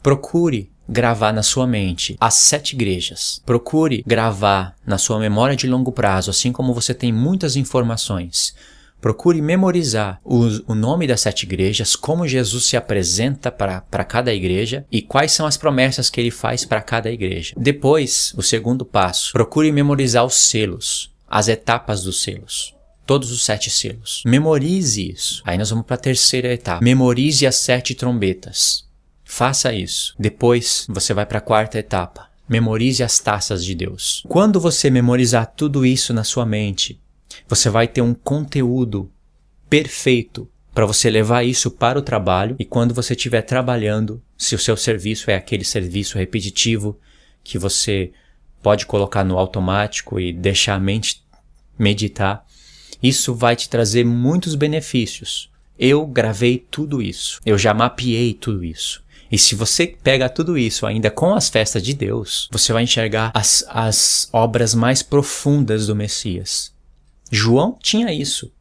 Procure gravar na sua mente as 7 igrejas. Procure gravar na sua memória de longo prazo, assim como você tem muitas informações. Procure memorizar o nome das 7 igrejas, como Jesus se apresenta para cada igreja e quais são as promessas que ele faz para cada igreja. Depois, o segundo passo, procure memorizar os selos, as etapas dos selos. Todos os 7 selos. Memorize isso. Aí nós vamos para a terceira etapa. Memorize as 7 trombetas. Faça isso. Depois você vai para a quarta etapa. Memorize as taças de Deus. Quando você memorizar tudo isso na sua mente, você vai ter um conteúdo perfeito para você levar isso para o trabalho. E quando você estiver trabalhando, se o seu serviço é aquele serviço repetitivo que você pode colocar no automático e deixar a mente meditar, isso vai te trazer muitos benefícios. Eu gravei tudo isso. Eu já mapeei tudo isso. E se você pega tudo isso ainda com as festas de Deus, você vai enxergar as obras mais profundas do Messias. João tinha isso,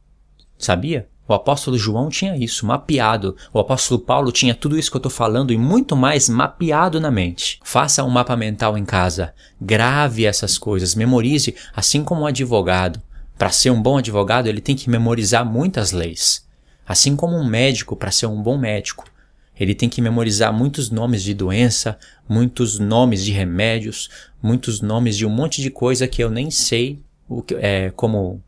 sabia? O apóstolo João tinha isso, mapeado. O apóstolo Paulo tinha tudo isso que eu estou falando e muito mais mapeado na mente. Faça um mapa mental em casa, grave essas coisas, memorize, assim como um advogado. Para ser um bom advogado, ele tem que memorizar muitas leis. Assim como um médico, para ser um bom médico, ele tem que memorizar muitos nomes de doença, muitos nomes de remédios, muitos nomes de um monte de coisa que eu nem sei como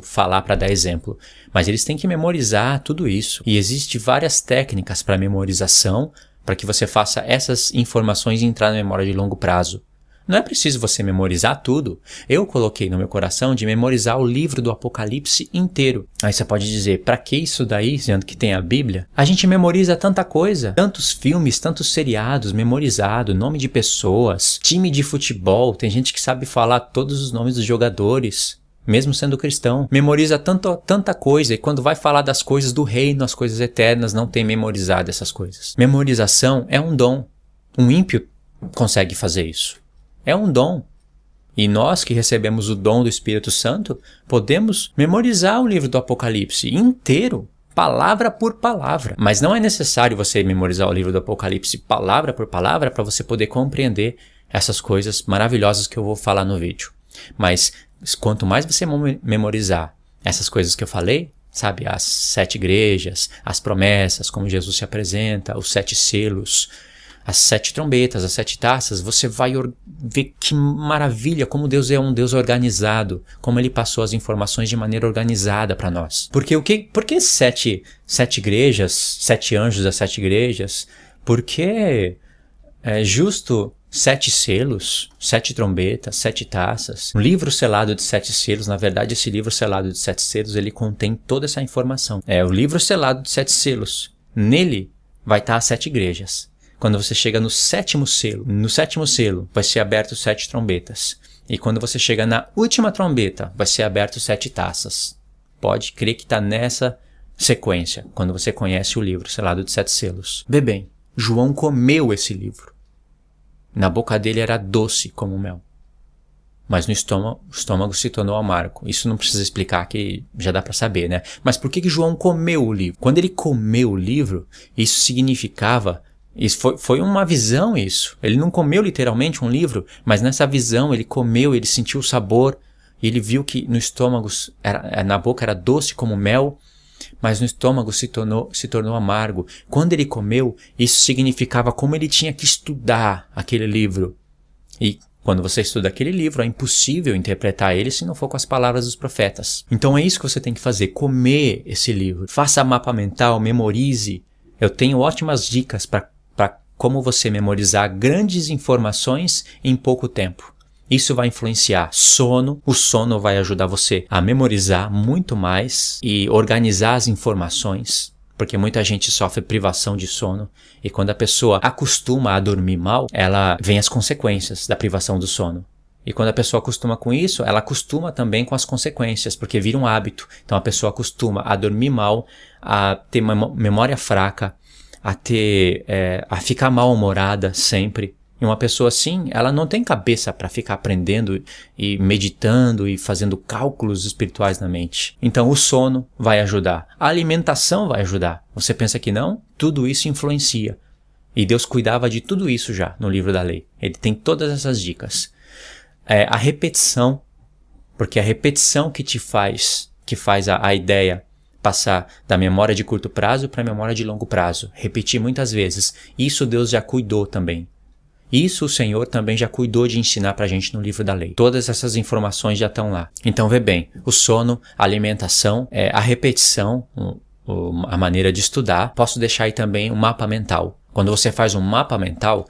falar para dar exemplo. Mas eles têm que memorizar tudo isso. E existem várias técnicas para memorização, para que você faça essas informações entrar na memória de longo prazo. Não é preciso você memorizar tudo. Eu coloquei no meu coração de memorizar o livro do Apocalipse inteiro. Aí você pode dizer, pra que isso daí, sendo que tem a Bíblia? A gente memoriza tanta coisa. Tantos filmes, tantos seriados memorizado, nome de pessoas, time de futebol. Tem gente que sabe falar todos os nomes dos jogadores, mesmo sendo cristão. Memoriza tanta coisa e quando vai falar das coisas do reino, as coisas eternas, não tem memorizado essas coisas. Memorização é um dom. Um ímpio consegue fazer isso. É um dom. E nós que recebemos o dom do Espírito Santo, podemos memorizar o livro do Apocalipse inteiro, palavra por palavra. Mas não é necessário você memorizar o livro do Apocalipse palavra por palavra para você poder compreender essas coisas maravilhosas que eu vou falar no vídeo. Mas quanto mais você memorizar essas coisas que eu falei, sabe, as 7 igrejas, as promessas, como Jesus se apresenta, os 7 selos, as 7 trombetas, as 7 taças, você vai ver que maravilha, como Deus é um Deus organizado, como Ele passou as informações de maneira organizada para nós. Por que 7 igrejas, 7 anjos das 7 igrejas? Porque é justo 7 selos, 7 trombetas, 7 taças. Um livro selado de 7 selos, na verdade esse livro selado de 7 selos, ele contém toda essa informação. É o livro selado de 7 selos. Nele vai estar as 7 igrejas. Quando você chega no 7º selo vai ser aberto 7 trombetas. E quando você chega na última trombeta, vai ser aberto 7 taças. Pode crer que está nessa sequência, quando você conhece o livro selado de 7 selos. Vê bem, João comeu esse livro. Na boca dele era doce como mel. Mas no estômago se tornou amargo. Isso não precisa explicar, que já dá para saber, né? Mas por que João comeu o livro? Quando ele comeu o livro, isso significava... Isso foi uma visão isso. Ele não comeu literalmente um livro, mas nessa visão ele comeu, ele sentiu o sabor, e ele viu que no estômago, na boca era doce como mel, mas no estômago se tornou amargo. Quando ele comeu, isso significava como ele tinha que estudar aquele livro. E quando você estuda aquele livro, é impossível interpretar ele se não for com as palavras dos profetas. Então é isso que você tem que fazer, comer esse livro. Faça mapa mental, memorize. Eu tenho ótimas dicas para como você memorizar grandes informações em pouco tempo. Isso vai influenciar sono. O sono vai ajudar você a memorizar muito mais e organizar as informações, porque muita gente sofre privação de sono e quando a pessoa acostuma a dormir mal, ela vem as consequências da privação do sono. E quando a pessoa acostuma com isso, ela acostuma também com as consequências, porque vira um hábito. Então a pessoa acostuma a dormir mal, a ter uma memória fraca, a ficar mal-humorada sempre. E uma pessoa assim, ela não tem cabeça para ficar aprendendo e meditando e fazendo cálculos espirituais na mente. Então o sono vai ajudar. A alimentação vai ajudar. Você pensa que não? Tudo isso influencia. E Deus cuidava de tudo isso já no livro da lei. Ele tem todas essas dicas. A repetição, porque é a repetição que faz a ideia passar da memória de curto prazo para a memória de longo prazo. Repetir muitas vezes. Isso Deus já cuidou também. Isso o Senhor também já cuidou de ensinar pra gente no livro da lei. Todas essas informações já estão lá. Então vê bem, o sono, a alimentação, a repetição, a maneira de estudar. Posso deixar aí também um mapa mental. Quando você faz um mapa mental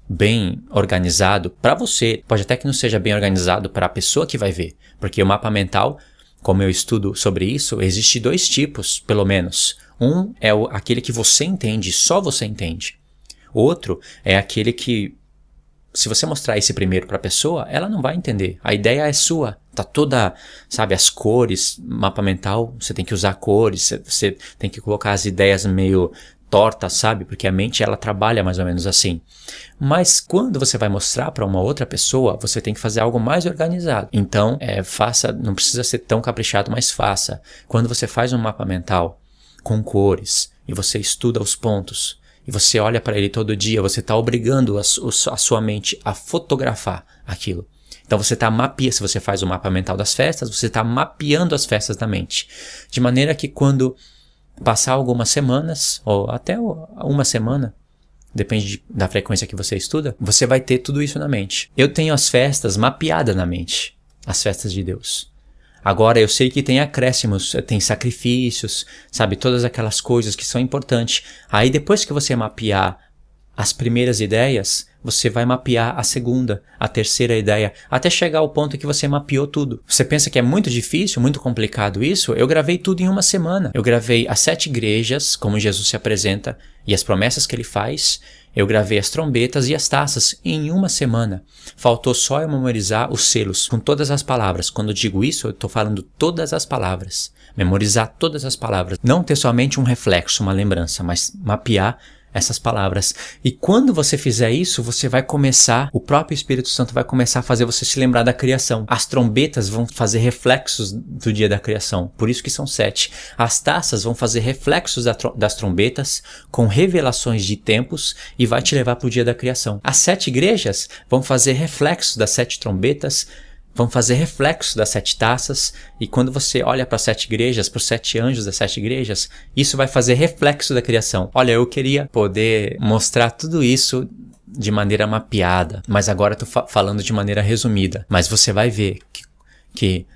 bem organizado, para você, pode até que não seja bem organizado para a pessoa que vai ver, porque o mapa mental, como eu estudo sobre isso, existe 2 tipos, pelo menos. Um é aquele que você entende, só você entende. Outro é aquele que, se você mostrar esse primeiro para a pessoa, ela não vai entender. A ideia é sua. Tá toda, sabe, as cores, mapa mental, você tem que usar cores, você tem que colocar as ideias meio tortas, sabe? Porque a mente, ela trabalha mais ou menos assim. Mas quando você vai mostrar para uma outra pessoa, você tem que fazer algo mais organizado. Então, faça, não precisa ser tão caprichado, mas faça. Quando você faz um mapa mental com cores e você estuda os pontos, e você olha para ele todo dia, você está obrigando a sua mente a fotografar aquilo. Então você está mapeando, se você faz o mapa mental das festas, você está mapeando as festas da mente. De maneira que quando passar algumas semanas, ou até uma semana, depende da frequência que você estuda, você vai ter tudo isso na mente. Eu tenho as festas mapeadas na mente, as festas de Deus. Agora eu sei que tem acréscimos, tem sacrifícios, sabe, todas aquelas coisas que são importantes. Aí depois que você mapear as primeiras ideias, você vai mapear a segunda, a terceira ideia, até chegar ao ponto que você mapeou tudo. Você pensa que é muito difícil, muito complicado isso? Eu gravei tudo em uma semana. Eu gravei as 7 igrejas, como Jesus se apresenta, e as promessas que ele faz. Eu gravei as trombetas e as taças em uma semana. Faltou só eu memorizar os selos com todas as palavras. Quando eu digo isso, eu estou falando todas as palavras. Memorizar todas as palavras. Não ter somente um reflexo, uma lembrança, mas mapear essas palavras. E quando você fizer isso, você vai começar, o próprio Espírito Santo vai começar a fazer você se lembrar da criação. As trombetas vão fazer reflexos do dia da criação, por isso que são 7. As taças vão fazer reflexos das trombetas com revelações de tempos e vai te levar para o dia da criação. As 7 igrejas vão fazer reflexos das 7 trombetas, vão fazer reflexo das 7 taças, e quando você olha para as 7 igrejas, para os 7 anjos das 7 igrejas, isso vai fazer reflexo da criação. Olha, eu queria poder mostrar tudo isso de maneira mapeada, mas agora estou falando de maneira resumida. Mas você vai ver que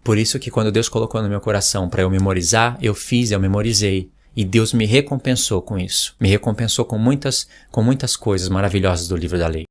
por isso que quando Deus colocou no meu coração para eu memorizar, eu memorizei. E Deus me recompensou com isso. Me recompensou com muitas coisas maravilhosas do livro da lei.